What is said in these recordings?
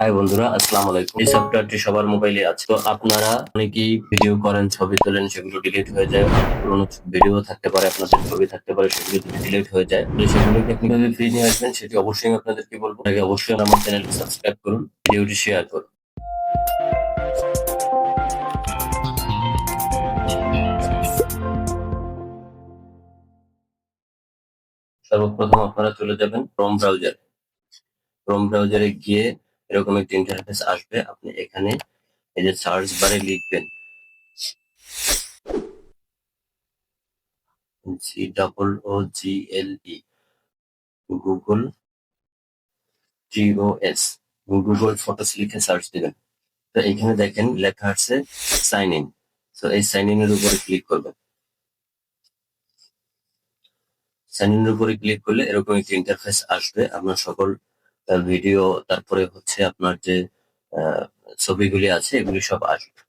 High বন্ধুরা, আসসালামু আলাইকুম। এই সফটওয়্যারটি সবার মোবাইলে আছে। তো আপনারা অনেকেই ভিডিও করেন, ছবি তোলেন, সেগুলো ডিলিট হয়ে যায়। পুরোনো ভিডিও থাকতে পারে, আপনাদের ছবি থাকতে পারে, সেগুলো যদি ডিলিট হয়ে যায়, তাহলে সেগুলোকে আপনি কিভাবে ফ্রি নিয়ে আসবেন সেটি অবশ্যই আমি আপনাদেরকে বলবো। আগে অবশ্যই আমার চ্যানেলটি সাবস্ক্রাইব করুন, ভিডিওটি শেয়ার করুন। সর্বপ্রথম আপনারা চলে যাবেন ক্রোম ব্রাউজারে গিয়ে এরকম একটি ইন্টারফেস আসবে। আপনি এখানে এই যে সার্চ বারে লিখবেন GOOGLE, Google GOS, Google photos লিখে সার্চ দিবেন। তো এখানে দেখেন লেখা আছে সাইন ইন। তো এই সাইন ইন এর উপরে ক্লিক করবেন। সাইন ইন এর উপরে ক্লিক করলে এরকম একটি ইন্টারফেস আসবে। আপনার সকল ভিডিও, তারপরে হচ্ছে আপনার যে আহ, ছবিগুলি আছে, এগুলি সব আসবে।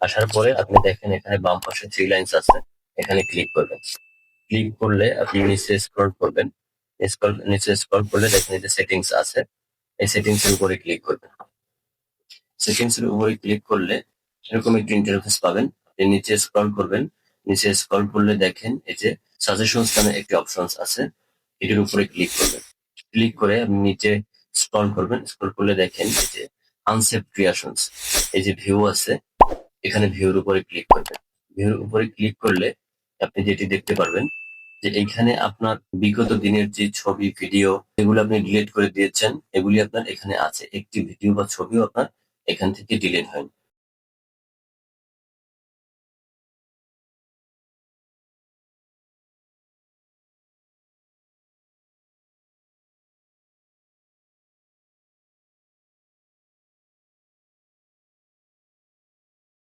আসার পরে আপনি দেখেন এখানে বাম পাশে থ্রি লাইন্স আছে, এখানে ক্লিক করবেন। ক্লিক করলে আপনি নিচে স্ক্রল করবেন। নিচে স্ক্রল করলে দেখেন এই যে সেটিংস আছে, এই সেটিংস এর উপরে ক্লিক করবেন। সেটিংস এর উপরে ক্লিক করলে এরকম একটি ইন্টারফেস পাবেন। আপনি নিচে স্ক্রল করবেন। নিচে স্ক্রল করলে দেখেন এই যে সাজেশনস নামে একটি অপশনস আছে, এটির উপরে ক্লিক করবেন। ক্লিক করে আপনি নিচে স্ক্রল করবেন। স্ক্রল করলে দেখেন এই যে আনসেভ ক্রিয়েশনস, এই যে ভিউ আছে, এখানে ভিউর উপরে ক্লিক করবেন। ভিউর উপরে ক্লিক করলে আপনি যেটি দেখতে পারবেন যে এইখানে আপনার বিগত দিনের যে ছবি, ভিডিও, এগুলো আপনি ডিলিট করে দিয়েছেন, এগুলি আপনার এখানে আছে। একটি ভিডিও বা ছবিও আপনার এখান থেকে ডিলিট হয়নি।